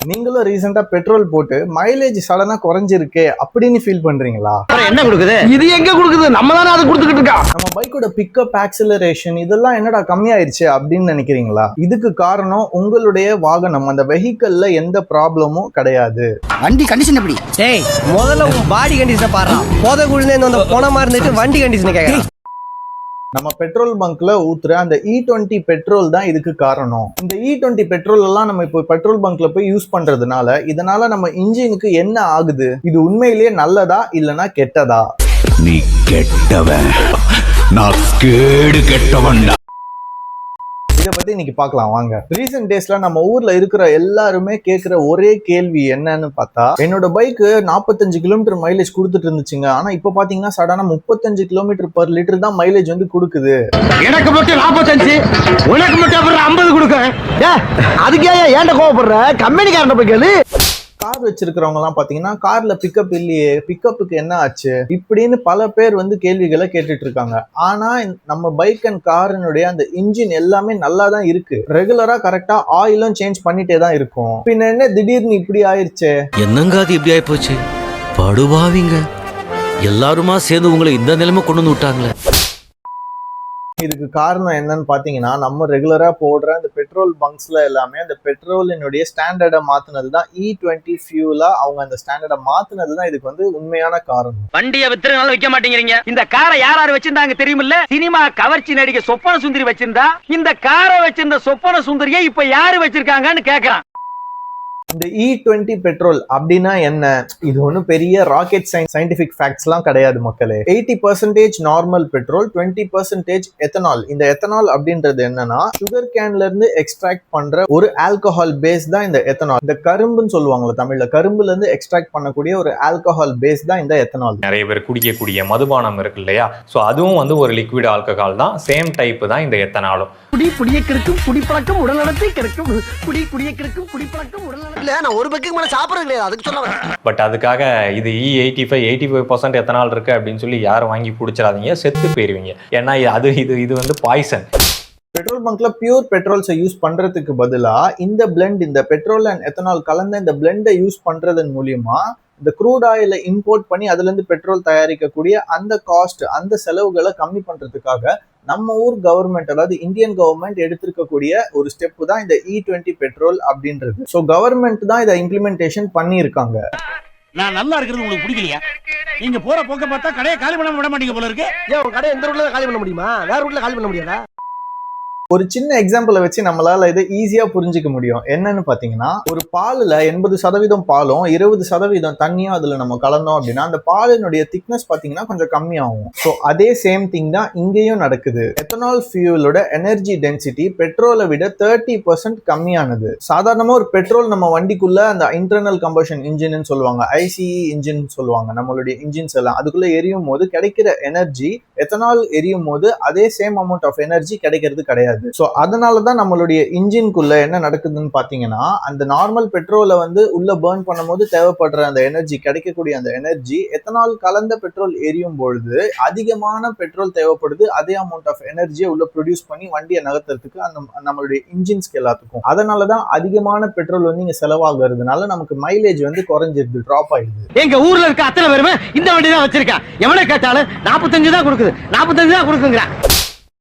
நீங்களும் ரீசெண்டா பெட்ரோல் போட்டு மைலேஜ் சடனா குறைஞ்சிருக்கே அப்படின்னு ஃபீல் பண்றீங்களா? என்ன கொடுக்குது? இது எங்க கொடுக்குது? நம்ம தானே அதை கொடுத்துக்கிட்டு இருக்கோம். நம்ம பைக்கோட பிக்கப், ஆக்சிலரேஷன் இதெல்லாம் என்னடா கம்மியாயிருச்சு அப்படின்னு நினைக்கிறீங்களா? இதுக்கு காரணம் உங்களுடைய வாகனம், அந்த வெஹிக்கல்ல எந்த ப்ராப்ளமும் கிடையாது. வண்டி கண்டிஷன் எப்படி? டேய், முதல்ல உன் பாடி கண்டிஷனை பாரு. போத குழுந்தே இந்த போனமா இருந்துட்டு வண்டி கண்டிஷனை கேக்குறேன். நம்ம பெட்ரோல் பங்க்ல ஊத்துற அந்த E20 பெட்ரோல் தான் இதுக்கு காரணம். இந்த E20 பெட்ரோல் எல்லாம் நம்ம இப்போ பெட்ரோல் பங்க்ல போய் யூஸ் பண்றதுனால இதனால நம்ம இன்ஜினுக்கு என்ன ஆகுது? இது உண்மையிலேயே நல்லதா இல்லனா கெட்டதா? நீ கெட்டவன், நான் கேடு கெட்டவன். இதை பத்தி இன்னைக்கு பார்க்கலாம் வாங்க. ரீசெண்ட் டேஸ்ல நம்ம ஊர்ல இருக்கிற எல்லாருமே கேட்கிற ஒரே கேள்வி என்னன்னு பார்த்தா, என்னோட பைக்கு 45 கிலோமீட்டர் மைலேஜ் கொடுத்துட்டு இருந்துச்சுங்க, ஆனா இப்ப பாத்தீங்கன்னா சடனா 35 கிலோமீட்டர் பர் லிட்டர் தான் மைலேஜ் வந்து கொடுக்குது. எனக்கு மட்டும் 45, உனக்கு மட்டும் அப்புறம் 50 கொடுக்க. அதுக்கே ஏன்ட கோவப்படுற? கம்பெனிக்காரன் போய் கேளு. கார் வச்சிருக்கிறவங்க எல்லாம் பாத்தீங்கன்னா கார்ல பிக்கப் இல்லையே, பிக்கப்புக்கு என்ன ஆச்சு இப்படின்னு பல பேர் வந்து கேள்விகளை கேட்டுட்டு இருக்காங்க. ஆனா நம்ம பைக் அண்ட் காரினுடைய அந்த இன்ஜின் எல்லாமே நல்லா தான் இருக்கு. ரெகுலரா கரெக்டா ஆயிலும் சேஞ்ச் பண்ணிட்டே தான் இருக்கும். பின்ன என்ன திடீர்னு இப்படி ஆயிருச்சு? என்னங்க அது இப்படி ஆயிப்போச்சு? படுபாவிங்க எல்லாருமா சேர்ந்து உங்களை இந்த நிலைமை கொண்டு வந்து விட்டாங்களே. இதுக்கு காரணம் என்னன்னு பாத்தீங்கன்னா, நம்ம ரெகுலரா போடுற அந்த பெட்ரோல் பங்க்ஸ்ல எல்லாமே அந்த பெட்ரோலினுடைய ஸ்டாண்டர்டை மாத்துனது தான் E20 ஃபியூலா அவங்க அந்த ஸ்டாண்டர்டை மாத்துனது தான் இதுக்கு வந்து உண்மையான காரணம். வண்டியை வித்துறனால வைக்க மாட்டேங்கிறீங்க. இந்த காரை யார் வச்சிருந்தாங்க தெரியுமில்ல? சினிமா கவர்ச்சி நடிகை சொப்பன சுந்தரி வச்சிருந்தா, இந்த காரை வச்சிருந்த சொப்பன சுந்தரியை இப்ப யாரு வச்சிருக்காங்கன்னு கேக்குறான். இந்த E20 பெட்ரோல் அப்படின்னா என்ன? இது ஒன்றும் பெரிய ராக்கெட் சயின்டிபிக் ஃபேக்ட்ஸ் எல்லாம் கிடையாது மக்களே. 80% நார்மல் பெட்ரோல், 20% எத்தனால். இந்த எத்தனால் அப்படின்றது என்னன்னா, சுகர் கேன்ல இருந்து எக்ஸ்ட்ராக்ட் பண்ற ஒரு ஆல்கஹால் பேஸ் தான் இந்த எத்தனால். இந்த கரும்புன்னு சொல்லுவாங்கல்ல தமிழ்ல, கரும்புல இருந்து எக்ஸ்ட்ராக்ட் பண்ணக்கூடிய ஒரு ஆல்கஹால் பேஸ் தான் இந்த எத்தனால். நிறைய பேர் குடிக்கக்கூடிய மதுபானம் இருக்கு இல்லையா, ஸோ அதுவும் வந்து ஒரு லிக்விட் ஆல்கஹால் தான். சேம் டைப் தான் இந்த எத்தனாலும். குடிய கிடக்கும் குடிப்பழக்கம் உடல்நலத்தை கிடைக்கும். குடிய கிடக்கும் குடிப்பழக்கம் உடல்நலம். இல்ல, நான் ஒரு பக்கம் மேல சாப்பிடுறது கிடையாது, அதுக்கு சொல்ல வரேன். பட் அதுக்காக இது E85 எத்தனால் இருக்கு அப்படின்னு சொல்லி யாரும் வாங்கி குடிச்சிடாதீங்க, செத்து போயிருவீங்க. ஏன்னா இது வந்து பாய்சன். பெட்ரோல் பங்க்ல பியூர் பெட்ரோல்ஸை யூஸ் பண்றதுக்கு பதிலா இந்த பிளெண்ட், இந்த பெட்ரோல் அண்ட் எத்தனால் கலந்த இந்த பிளெண்டை யூஸ் பண்றதன் மூலியமா இந்த க்ரூட் ஆயில இம்போர்ட் பண்ணி அதுல இருந்து பெட்ரோல் தயாரிக்கக்கூடிய அந்த காஸ்ட், அந்த செலவுகளை கம்மி பண்றதுக்காக நம்ம ஊர் கவர்மெண்ட், அதாவது இந்தியன் கவர்மெண்ட் எடுத்திருக்கக்கூடிய ஒரு ஸ்டெப் தான் இந்த E20 பெட்ரோல் அப்படின்றது. ஸோ கவர்மெண்ட் தான் இதை இம்ப்ளிமெண்டேஷன் பண்ணியிருக்காங்க. நான் நல்லா இருக்கிறது உங்களுக்கு பிடிக்கலையா? நீங்க போற போக்க பார்த்தா கடையை காலி பண்ண விட மாட்டீங்க போல இருக்கு. ஏன் உங்க கடை எந்த ரூட்ல காலி பண்ண முடியுமா? வேற ரூட்ல காலி பண்ண முடியாதா? ஒரு சின்ன எக்ஸாம்பிளை வச்சு நம்மளால இதை ஈஸியா புரிஞ்சுக்க முடியும். என்னன்னு பாத்தீங்கன்னா, ஒரு பாலுல 80% பாலும் 20% தண்ணியும் அதுல நம்ம கலந்தோம் அப்படின்னா அந்த பாலினுடைய திக்னஸ் பாத்தீங்கன்னா கொஞ்சம் கம்மியாகும். ஸோ அதே சேம் திங் தான் இங்கேயும் நடக்குது. எத்தனால் ஃபியூலோட எனர்ஜி டென்சிட்டி பெட்ரோலை விட 30% கம்மியானது. சாதாரணமா ஒரு பெட்ரோல் நம்ம வண்டிக்குள்ள அந்த இன்டர்னல் கம்பஷன் இன்ஜின் சொல்லுவாங்க, ICE இன்ஜின் சொல்லுவாங்க, நம்மளுடைய இன்ஜின்ஸ் எல்லாம் அதுக்குள்ள எரியும் போது கிடைக்கிற எனர்ஜி எத்தனால் எரியும் போது அதே சேம் அமௌண்ட் ஆஃப் எனர்ஜி கிடைக்கிறது கிடையாது. ஸோ அதனாலதான் நம்மளுடைய இன்ஜின்குள்ள என்ன நடக்குதுன்னு பாத்தீங்கன்னா, அந்த நார்மல் பெட்ரோலை வந்து உள்ள பர்ன் பண்ணும்போது தேவைப்படுற அந்த எனர்ஜி, கிடைக்கக்கூடிய அந்த எனர்ஜி எத்தனால் கலந்த பெட்ரோல் எரியும் பொழுது அதிகமான பெட்ரோல் தேவைப்படுது. அதே அமௌண்ட் ஆஃப் எனர்ஜியை உள்ள ப்ரொடியூஸ் பண்ணி வண்டியை நகர்த்துறதுக்கு அந்த நம்மளுடைய இன்ஜின்ஸ்க்கு எல்லாத்துக்கும். அதனாலதான் அதிகமான பெட்ரோல் வந்து இங்க செலவாகிறதுனால நமக்கு மைலேஜ் வந்து குறைஞ்சிருது, டிராப் ஆயிடுது. எங்க ஊர்ல இருக்க அத்தனை பேருமே இந்த வண்டி தான் வச்சிருக்கேன். எவனை கேட்டாலும் 45 தான் கொடுக்குது, 45 தான் கொடுக்குங்கிறான்.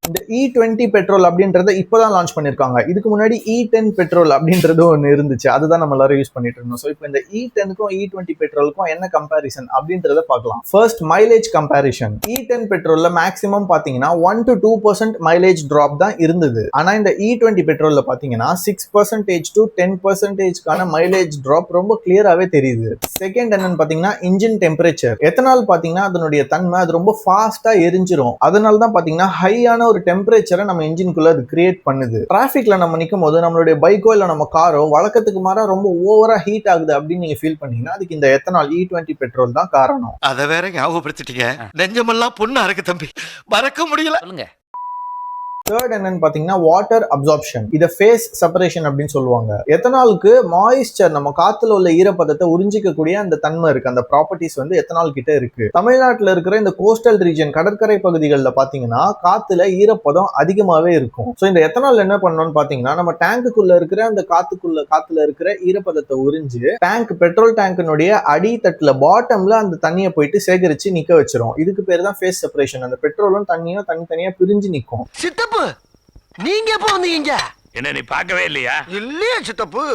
இந்த E20 பெட்ரோல் அப்படின்றத இப்பதான் லான்ச் பண்ணிருக்காங்க. இதுக்கு முன்னாடி E10 பெட்ரோல் அப்படின்றது ஒன்று இருந்துச்சு, அதுதான் நம்ம எல்லாரும் யூஸ் பண்ணிட்டு இருந்தோம். ஸோ இப்போ இந்த E10க்கும் E20 பெட்ரோலுக்கும் என்ன கம்பேரிசன் அப்படின்றத பார்க்கலாம். First mileage comparison. E10 பெட்ரோல்ல மேக்ஸிமம் பாத்தீங்கன்னா 1 to 2% மைலேஜ் டிராப் தான் இருந்தது. ஆனா இந்த E20 பெட்ரோல்ல பாத்தீங்கன்னா 6% to 10% மைலேஜ் டிராப் ரொம்ப கிளியராகவே தெரியுது. செகண்ட் என்னன்னு பாத்தீங்கன்னா இன்ஜின் டெம்பரேச்சர். எத்தனால் பாத்தீங்கன்னா அதனுடைய தன்மை அது ரொம்ப ஃபாஸ்டா எரிஞ்சிரும். அதனால தான் பாத்தீங்கன்னா ஹையான ஒரு டெம்பரேச்சரை நம்ம இன்ஜின்குள்ள அது கிரியேட் பண்ணுது. டிராஃபிக்ல நம்ம நிற்கும் போது நம்மளுடைய பைக்கோ இல்ல நம்ம காரோ வழக்கத்துக்கு மாறா ரொம்ப ஓவரா ஹீட் ஆகுது அப்படின்னு நீங்க ஃபீல் பண்ணீங்கன்னா அதுக்கு இந்த எத்தனால் E20 பெட்ரோல் தான் காரணம். அதை வேற ஞாபகப்படுத்திட்டீங்க. நெஞ்சமெல்லாம் பொண்ணா இருக்கு தம்பி, மறக்க முடியல. தேர்ட் என்னன்னு பாத்தீங்கன்னா வாட்டர் அப்சார்ப்ஷன், இத ஃபேஸ் செப்பரேஷன் அப்படின்னு சொல்லுவாங்க. எத்தனாலுக்கு மாய்ஸ்சர், நம்ம காத்துல உள்ள ஈரப்பதத்தை உறிஞ்சிக்கக்கூடிய அந்த தன்மை இருக்கு, அந்த ப்ராப்பர்ட்டிஸ் வந்து எத்தனால் கிட்ட இருக்கு. தமிழ்நாட்டுல இருக்கிற இந்த கோஸ்டல் ரீஜன், கடற்கரை பகுதிகளில் பாத்தீங்கன்னா காத்துல ஈரப்பதம் அதிகமாவே இருக்கும். ஸோ இந்த எத்தனால் என்ன பண்ணணும்னு பாத்தீங்கன்னா நம்ம டேங்குக்குள்ள இருக்கிற அந்த காத்துல இருக்கிற ஈரப்பதத்தை உறிஞ்சு டேங்க், பெட்ரோல் டேங்கினுடைய அடித்தட்டுல பாட்டம்ல அந்த தண்ணியை போயிட்டு சேகரிச்சு நிக்க வச்சிரும். இதுக்கு பேர் தான் ஃபேஸ் செப்பரேஷன். அந்த பெட்ரோலும் தண்ணியும் தனித்தனியா பிரிஞ்சு நிக்கும். சித்தப்பு நீங்க எப்ப வந்தீங்க? என்ன நீ பார்க்கவே இல்லையா? இல்லையா சித்தப்பு?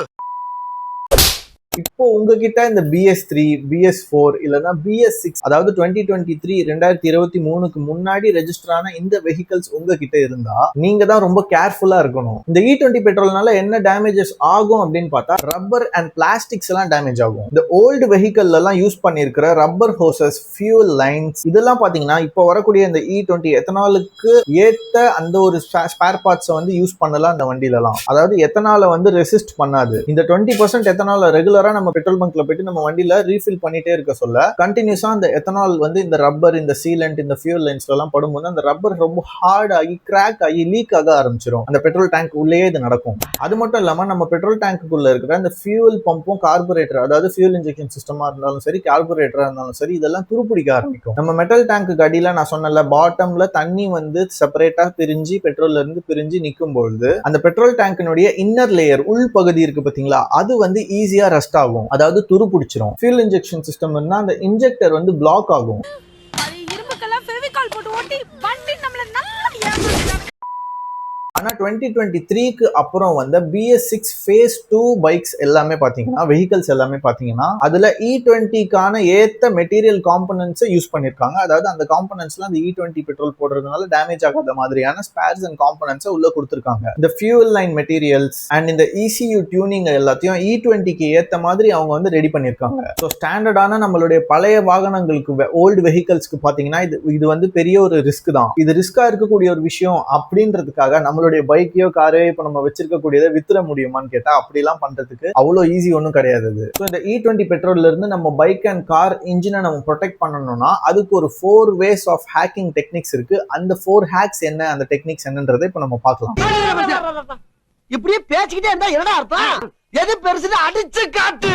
இப்போ உங்ககிட்ட இந்த BS3, BS4 இல்லைன்னா BS6, அதாவது 2023 முன்னாடி ரெஜிஸ்டர் ஆன இந்த வெஹிக்கல்ஸ் உங்ககிட்ட இருந்தா நீங்க தான் ரொம்ப கேர்ஃபுல்லா இருக்கணும். இந்த E20 பெட்ரோல்னால என்ன டேமேஜஸ் ஆகும் அப்படின்னு பார்த்தா ரப்பர் அண்ட் பிளாஸ்டிக்ஸ் எல்லாம் டேமேஜ் ஆகும். இந்த ஓல்டு வெஹிக்கல்ல எல்லாம் யூஸ் பண்ணிருக்கிற ரப்பர் ஹோசஸ், ஃபியூல் லைன்ஸ், இதெல்லாம் பாத்தீங்கன்னா இப்போ வரக்கூடிய இந்த E20 எத்தனாலுக்கு ஏத்த அந்த ஒரு ஸ்பேர் பார்ட்ஸை வந்து யூஸ் பண்ணலாம் அந்த வண்டியில எல்லாம். அதாவது எத்தனால வந்து ரெசிஸ்ட் பண்ணாது. இந்த 20% எத்தனால ரெகுலர் நம்ம பெட்ரோல் பங்க்ல போயிட்டு நம்ம வண்டியில ரீஃபில் பண்ணிட்டே இருக்க சொல்ல கண்டினியூஸா அந்த எத்தனால் வந்து இந்த ரப்பர், இந்த சீலண்ட், இந்த ஃபியூல் லைன்ஸ்ல எல்லாம் படும்போது அந்த ரப்பர் ரொம்ப ஹார்ட் ஆகி கிராக் ஆகி லீக் ஆக ஆரம்பிச்சிடும். அந்த பெட்ரோல் டேங்க் உள்ளேயே இது நடக்கும். அது மட்டும் இல்லாம நம்ம பெட்ரோல் டேங்க்குள்ள இருக்கிற அந்த ஃபியூல் பம்பும் கார்பரேட்டர், அதாவது ஃபியூல் இன்ஜெக்ஷன் சிஸ்டமா இருந்தாலும் சரி, கார்பரேட்டரா இருந்தாலும் சரி, இதெல்லாம் துருப்பிடிக்க ஆரம்பிக்கும். நம்ம மெட்டல் டேங்க்கு அடியில நான் சொன்னல பாட்டம்ல தண்ணி வந்து செப்பரேட்டா பிரிஞ்சு பெட்ரோல்ல இருந்து பிரிஞ்சு நிற்கும் பொழுது அந்த பெட்ரோல் டேங்கினுடைய இன்னர் லேயர், உள் பகுதி இருக்கு பாத்தீங்களா, அது வந்து ஈஸியா ரஸ்ட் ஆகும், அதாவது துரு பிடிச்சிரும். ஃபியூல் இன்ஜெக்ஷன் சிஸ்டம் இருந்தா அந்த இன்ஜெக்டர் வந்து பிளாக் ஆகும். ஆனா 2023க்கு அப்புறம் வந்த BS6 phase 2 பைக்ஸ் எல்லாமே பாத்தீங்கன்னா, வெஹிக்கல்ஸ் எல்லாமே பாத்தீங்கன்னா அதுல E20க்கான ஏத்த மெட்டீரியல் காம்பனன்ட்ஸை யூஸ் பண்ணிருக்காங்க. அதாவது அந்த காம்பனன்ட்ஸ்ல அந்த E20 பெட்ரோல் போடுறதுனால டேமேஜ் ஆகாத மாதிரியான ஸ்பேர்ஸ் அண்ட் காம்பனன்ட்ஸை உள்ள கொடுத்துருக்காங்க. இந்த ஃபியூல் லைன் மெட்டீரியல்ஸ் அண்ட் இந்த ECU டியூனிங் எல்லாத்தையும் E20க்கு ஏத்த மாதிரி அவங்க வந்து ரெடி பண்ணிருக்காங்க. ஸோ ஸ்டாண்டர்டான நம்மளுடைய பழைய வாகனங்களுக்கு, ஓல்டு வெஹிக்கல்ஸ்க்கு பாத்தீங்கன்னா இது வந்து பெரிய ஒரு ரிஸ்க் தான். இது ரிஸ்கா இருக்கக்கூடிய ஒரு விஷயம் அப்படின்றதுக்காக நம்மளுடைய பைக்கையோ காரையோ இப்ப நம்ம வச்சிருக்கக்கூடியதை வித்துற முடியுமான்னு கேட்டா அப்படிலாம் பண்றதுக்கு அவ்வளவு ஈஸி ஒன்றும் கிடையாது. இந்த E20 பெட்ரோல்ல இருந்து நம்ம பைக் அண்ட் கார் இன்ஜினை நம்ம ப்ரொடெக்ட் பண்ணணும்னா அதுக்கு ஒரு 4 ways ஆஃப் ஹேக்கிங் டெக்னிக்ஸ் இருக்கு. அந்த 4 ஹேக்ஸ் என்ன, அந்த டெக்னிக்ஸ் என்னன்றதை இப்ப நம்ம பார்க்கலாம். இப்படியே பேசிக்கிட்டே இருந்தா என்னடா அர்த்தம்? எது பெருசுன்னு அடிச்சு காட்டு.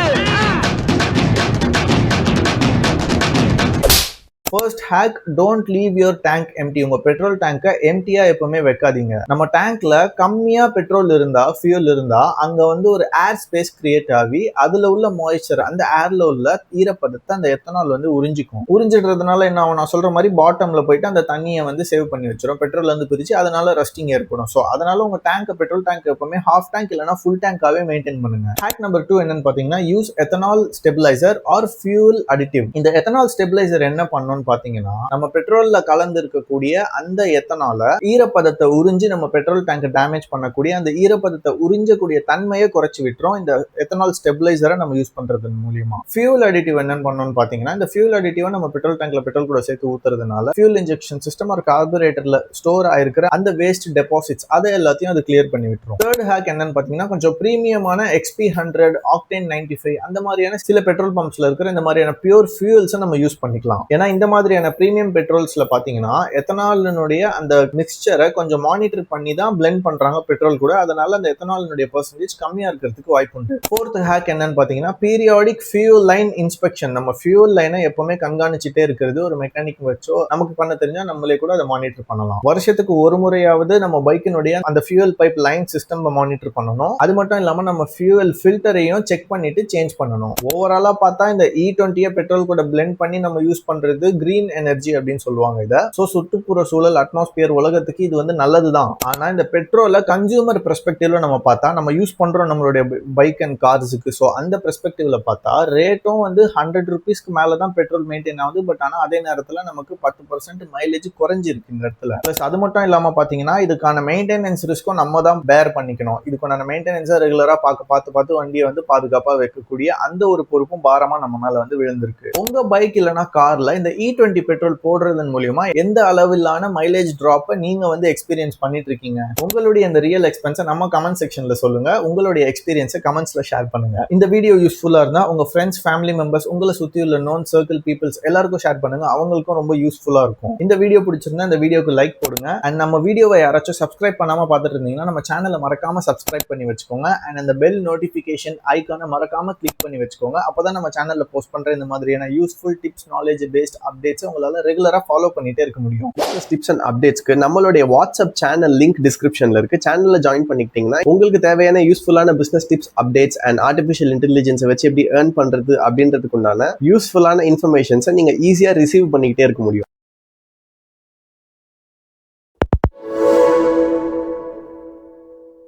First hack, don't leave your tank empty. உங்க பெட்ரோல் டேங்கை எம்டியா எப்பவுமே வைக்காதீங்க. நம்ம டேங்க்ல கம்மியா பெட்ரோல் இருந்தா, ஃபியூல் இருந்தா அங்க வந்து ஒரு ஏர் ஸ்பேஸ் கிரியேட் ஆகி அதுல உள்ள மாய்ஸ்சர், அந்த ஏர்ல உள்ள ஈரப்பதத்தை அந்த எத்தனால் வந்து உறிஞ்சிக்கும். உறிஞ்சிடுறதுனால என்ன ஆகும், நான் சொல்ற மாதிரி பாட்டம்ல போயிட்டு அந்த தண்ணியை வந்து சேவ் பண்ணி வச்சிரும், பெட்ரோல் வந்து பிரிச்சு, அதனால ரஸ்டிங் ஏற்படும். ஸோ அதனால உங்க டேங்க், பெட்ரோல் டேங்க் எப்பவுமே ஹாஃப் டேங்க் இல்லைன்னா ஃபுல் டேங்காவே மெயின்டைன் பண்ணுங்க. ஹேக் நம்பர் 2 என்னன்னு பாத்தீங்கன்னா, use ethanol stabiliser or fuel additive. இந்த எத்தனால் ஸ்டெபிலைசர் என்ன பண்ணும் பாத்தீங்கன்னா, நம்ம பெட்ரோல்ல கலந்து இருக்கக்கூடிய அந்த எத்தனால ஈரப்பதத்தை உறிஞ்சி நம்ம பெட்ரோல் டேங்க் டேமேஜ் பண்ணக்கூடிய அந்த ஈரப்பதத்தை உறிஞ்சக்கூடிய தன்மையை குறைச்சி விட்டுரும் இந்த எத்தனால் ஸ்டெபிலைசரை நம்ம யூஸ் பண்றது மூலியமா. ஃபியூல் அடிட்டிவ் என்ன பண்ணணும்னு பாத்தீங்கன்னா, இந்த ஃபியூல் அடிட்டிவ் நம்ம பெட்ரோல் டேங்க்ல பெட்ரோல் கூட சேர்த்து ஊத்துறதுனால ஃபியூல் இன்ஜெக்ஷன் சிஸ்டம் ஒரு கார்பரேட்டர்ல ஸ்டோர் ஆயிருக்கிற அந்த வேஸ்ட் டெபாசிட்ஸ் அதை எல்லாத்தையும் அது கிளியர் பண்ணி விட்டுரும். தேர்ட் ஹேக் என்னன்னு பாத்தீங்கன்னா, கொஞ்சம் பிரீமியமான XP100, ஆக்டேன் 95 அந்த மாதிரியான சில பெட்ரோல் பம்ப்ஸ்ல இருக்கிற இந்த மாதிரியான பியூர் ஃபியூல்ஸை நம்ம யூஸ் பண்ணிக்கலாம். ஏன்னா இந்த மாதிரியான பிரீமியம் பெட்ரோல்ஸ்ல பாத்தீங்கன்னா எத்தனாலினுடைய அந்த மிக்சரை கொஞ்சம் மானிட்டர் பண்ணி தான் பிளெண்ட் பண்றாங்க பெட்ரோல் கூட, அதனால அந்த எத்தனாலினுடைய பெர்சன்டேஜ் கம்மியா இருக்கிறதுக்கு வாய்ப்பு உண்டு. ஃபோர்த் ஹேக் என்னன்னு பாத்தீங்கன்னா, பீரியாடிக் ஃபியூல் லைன் இன்ஸ்பெக்ஷன். நம்ம ஃபியூல் லைனை எப்பவுமே கண்காணிச்சுட்டே இருக்கிறது, ஒரு மெக்கானிக் வச்சோ நமக்கு பண்ண தெரிஞ்சா நம்மளே கூட அதை மானிட்டர் பண்ணலாம். வருஷத்துக்கு ஒரு முறையாவது நம்ம பைக்கினுடைய அந்த fuel pipe line system monitor பண்ணணும். அது மட்டும் இல்லாம நம்ம ஃபியூல் ஃபில்டரையும் செக் பண்ணிட்டு சேஞ்ச் பண்ணணும். ஓவராலா பார்த்தா இந்த E20 பெட்ரோல் கூட பிளெண்ட் பண்ணி நம்ம யூஸ் பண்றது கிரீன் எனர்ஜி அப்படின்னு சொல்லுவாங்க இத. சோ சுற்றுப்புற சூழல், அட்மாஸ்பியர், உலகத்துக்கு இது வந்து நல்லதுதான். ஆனா இந்த பெட்ரோலை கன்சியூமர் பெர்ஸ்பெக்டிவ்ல நம்ம பார்த்தா, நம்ம யூஸ் பண்றோம் நம்மளுடைய பைக் அண்ட் கார்ஸுக்கு, சோ அந்த பெர்ஸ்பெக்டிவ்ல பார்த்தா ரேட்டும் வந்து 100 rupeesக்கு மேலதான் பெட்ரோல் மெயின்டைன் ஆகுது. பட் ஆனா அதே நேரத்துல நமக்கு 10% மைலேஜ் குறைஞ்சிருக்கு இந்த இடத்துல. பிளஸ் அது மட்டும் இல்லாம பாத்தீங்கன்னா, இதுக்கான மெயின்டெனன்ஸ் ரிஸ்க்கும் நம்ம தான் பேர் பண்ணிக்கணும். இதுக்கான மெயின்டெனன்ஸை ரெகுலரா பார்த்து வண்டியை வந்து பாதுகாப்பா வைக்கக்கூடிய அந்த ஒரு பொறுப்பும் பாரமா நம்ம மேல வந்து விழுந்திருக்கு. உங்க பைக் இல்லைன்னா கார்ல இந்த E20 பெட்ரோல் போடுறதன் மூலியமா எந்த அளவிலான மைலேஜ் டிராப்பை நீங்க வந்து எக்ஸ்பீரியன்ஸ் பண்ணிட்டு இருக்கீங்க? உங்களுடைய இந்த ரியல் எக்ஸ்பென்ஸை நம்ம கமெண்ட் செக்ஷன்ல சொல்லுங்க. உங்களுடைய எக்ஸ்பீரியன்ஸை கமெண்ட்ஸ்ல ஷேர் பண்ணுங்க. இந்த வீடியோ யூஸ்ஃபுல்லா இருந்தா உங்க ஃப்ரெண்ட்ஸ், ஃபேமிலி மெம்பர்ஸ், உங்களை சுத்தி உள்ள நோன் சர்க்கிள் பீப்புள்ஸ் எல்லாருக்கும் ஷேர் பண்ணுங்க. அவங்களுக்கும் ரொம்ப யூஸ்ஃபுல்லா இருக்கும். இந்த வீடியோ பிடிச்சிருந்தா இந்த வீடியோக்கு லைக் போடுங்க. அண்ட் நம்ம வீடியோவை யாராச்சும் சப்ஸ்கிரைப் பண்ணாம பார்த்துட்டு இருந்தீங்கன்னா நம்ம சேனலை மறக்காம சப்ஸ்கிரைப் பண்ணி வச்சுக்கோங்க. அண்ட் அந்த பெல் நோட்டிபிகேஷன் ஐக்கானை மறக்காம கிளிக் பண்ணி வச்சுக்கோங்க. அப்பதான் நம்ம சேனல்ல போஸ்ட் பண்ற இந்த மாதிரியான useful tips, knowledge paste updates உங்களால ரெகுலரா ஃபாலோ பண்ணிட்டே இருக்க முடியும். டிப்ஸ் அண்ட் அப்டேட்ஸ்க்கு நம்மளுடைய வாட்ஸ்அப் சேனல் லிங்க் டிஸ்கிரிப்ஷன்ல இருக்கு. சேனல்ல ஜாயின் பண்ணிக்கிட்டீங்கன்னா உங்களுக்கு தேவையான யூஸ்ஃபுல்லான business tips, updates and artificial இன்டெலிஜென்ஸை வச்சு எப்படி ஏர்ன் பண்றது அப்படின்றதுக்குண்டான யூஸ்ஃபுல்லான இன்ஃபர்மேஷன்ஸை நீங்க ஈஸியா ரிசீவ் பண்ணிக்கிட்டே இருக்க முடியும்.